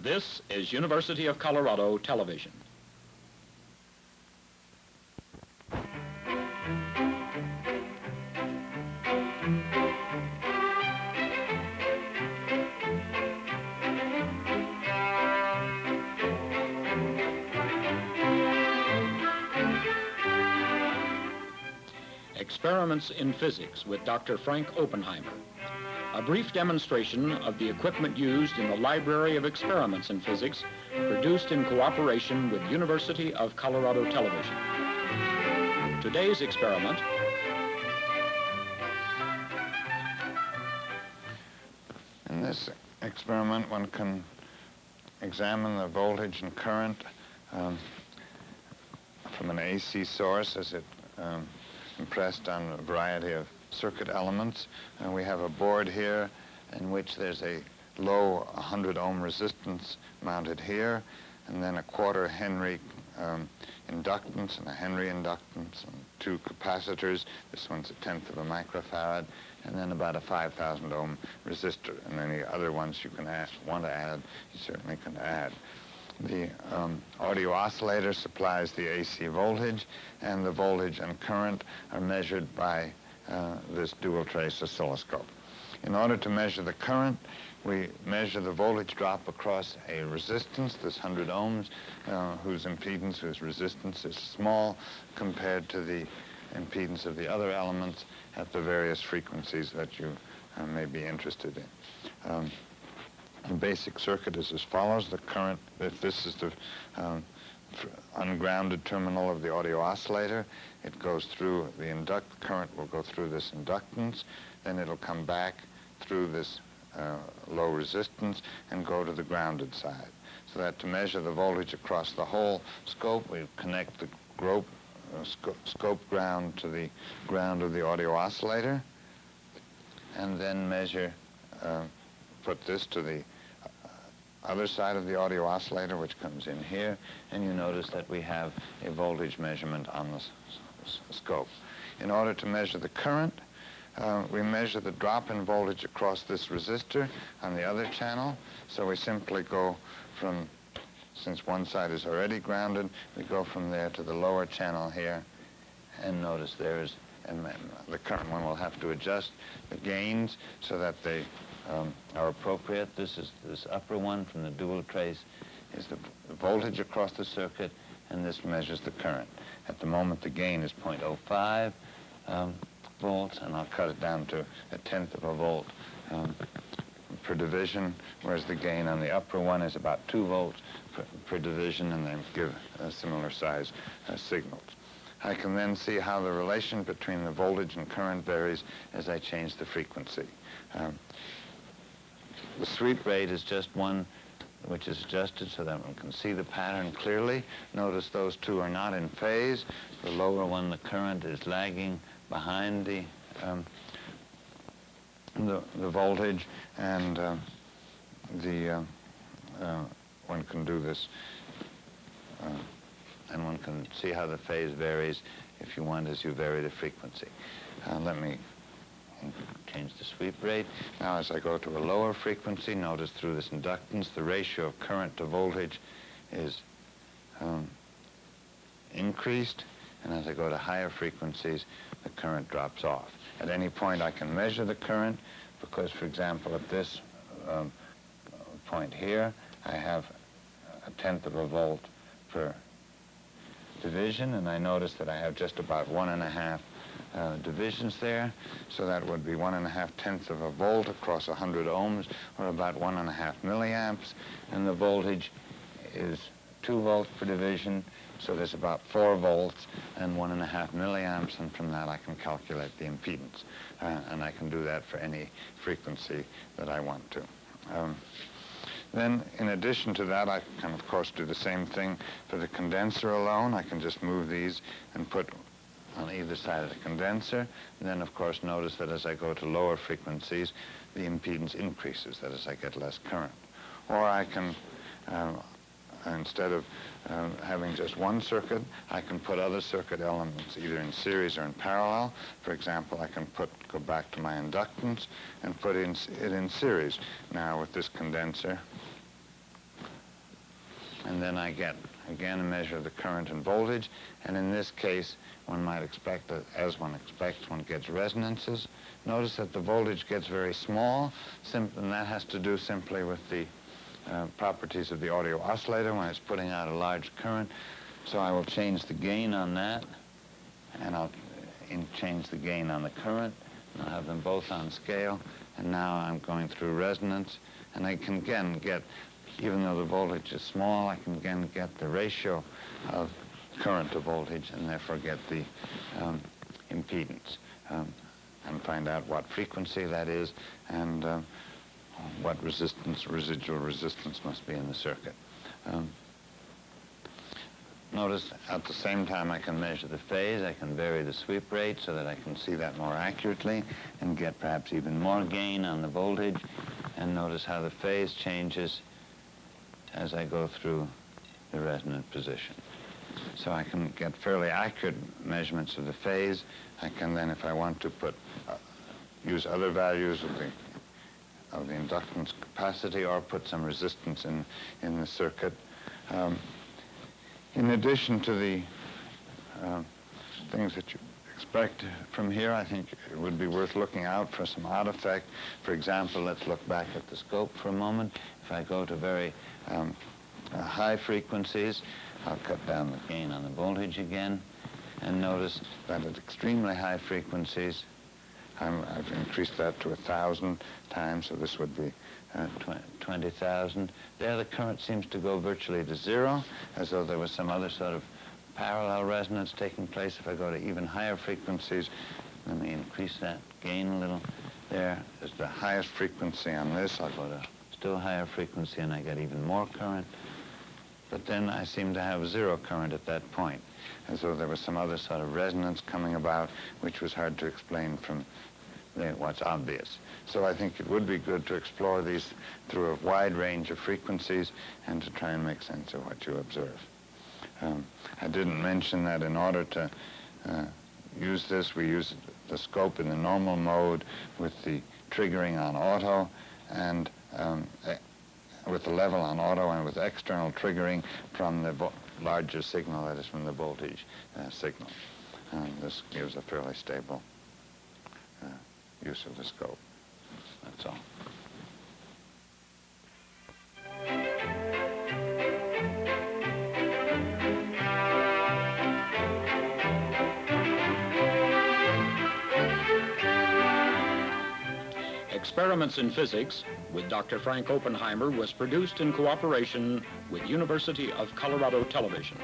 This is University of Colorado Television. Experiments in Physics with Dr. Frank Oppenheimer. A brief demonstration of the equipment used in the Library of Experiments in Physics, produced in cooperation with University of Colorado Television. Today's experiment. In this experiment, one can examine the voltage and current from an AC source as it impressed on a variety of circuit elements. And we have a board here in which there's a low 100 ohm resistance mounted here, and then a 1/4 Henry inductance and a Henry inductance and 2 capacitors. This one's 1/10 of a microfarad, and then about a 5,000 ohm resistor. And any other ones you can want to add, you certainly can add. The audio oscillator supplies the AC voltage, and the voltage and current are measured by this dual trace oscilloscope. In order to measure the current, we measure the voltage drop across a resistance, this 100 ohms, whose impedance, whose resistance is small compared to the impedance of the other elements at the various frequencies that you may be interested in. The basic circuit is as follows. The current, if this is the ungrounded terminal of the audio oscillator, it goes through the current will go through this inductance, then it'll come back through this low resistance and go to the grounded side. So that to measure the voltage across the whole scope, we connect the scope ground to the ground of the audio oscillator, and then put this to the other side of the audio oscillator, which comes in here, and you notice that we have a voltage measurement on the scope. In order to measure the current, we measure the drop in voltage across this resistor on the other channel. So we simply go from, since one side is already grounded, we go from there to the lower channel here, and notice there's, and the current one will have to adjust the gains so that they are appropriate. This upper one from the dual trace is the voltage across the circuit, and this measures the current. At the moment, the gain is 0.05 volts, and I'll cut it down to 1/10 of a volt per division, whereas the gain on the upper one is about 2 volts per division, and they give similar size signals. I can then see how the relation between the voltage and current varies as I change the frequency. The sweep rate is just one which is adjusted so that one can see the pattern clearly. Notice those two are not in phase. The lower one, the current, is lagging behind the voltage, and one can do this, and one can see how the phase varies if you want as you vary the frequency. Let me change the sweep rate. Now as I go to a lower frequency, notice through this inductance, the ratio of current to voltage is increased, and as I go to higher frequencies, the current drops off. At any point I can measure the current, because, for example, at this point here, I have 1/10 of a volt per division, and I notice that I have just about 1.5 divisions there, so that would be 1.5 of a volt across 100 ohms, or about 1.5 milliamps, and the voltage is 2 volts per division, so there's about 4 volts and 1.5 milliamps, and from that I can calculate the impedance, and I can do that for any frequency that I want to. Then, in addition to that, I can, of course, do the same thing for the condenser alone. I can just move these and put on either side of the condenser. And then, of course, notice that as I go to lower frequencies, the impedance increases, that is, I get less current. Or I can, instead of having just one circuit, I can put other circuit elements either in series or in parallel. For example, I can go back to my inductance and put it in series. Now, with this condenser, and then I get, again, a measure of the current and voltage. And in this case, one might expect that, as one expects, one gets resonances. Notice that the voltage gets very small, and that has to do simply with the properties of the audio oscillator when it's putting out a large current. So I will change the gain on that, and I'll change the gain on the current, and I'll have them both on scale. And now I'm going through resonance, and I can again get, even though the voltage is small, I can again get the ratio of current to voltage, and therefore get the impedance, and find out what frequency that is, and what resistance, residual resistance must be in the circuit. Notice at the same time I can measure the phase. I can vary the sweep rate so that I can see that more accurately and get perhaps even more gain on the voltage. And notice how the phase changes as I go through the resonant position. So I can get fairly accurate measurements of the phase. I can then, if I want to, use other values of the inductance capacity, or put some resistance in the circuit. In addition to the things that you expect from here, I think it would be worth looking out for some odd effect. For example, let's look back at the scope for a moment. If I go to very high frequencies, I'll cut down the gain on the voltage again, and notice that at extremely high frequencies, I've increased that to 1,000 times, so this would be 20,000. There the current seems to go virtually to zero, as though there was some other sort of parallel resonance taking place. If I go to even higher frequencies, let me increase that gain a little. There is the highest frequency on this. I'll go to still higher frequency, and I get even more current. But then I seem to have zero current at that point, as though there was some other sort of resonance coming about, which was hard to explain from what's obvious. So I think it would be good to explore these through a wide range of frequencies and to try and make sense of what you observe. I didn't mention that in order to use this, we use the scope in the normal mode with the triggering on auto, and with the level on auto, and with external triggering from the larger signal, that is from the voltage signal. This gives a fairly stable use of the scope. That's all. Experiments in Physics with Dr. Frank Oppenheimer was produced in cooperation with University of Colorado Television.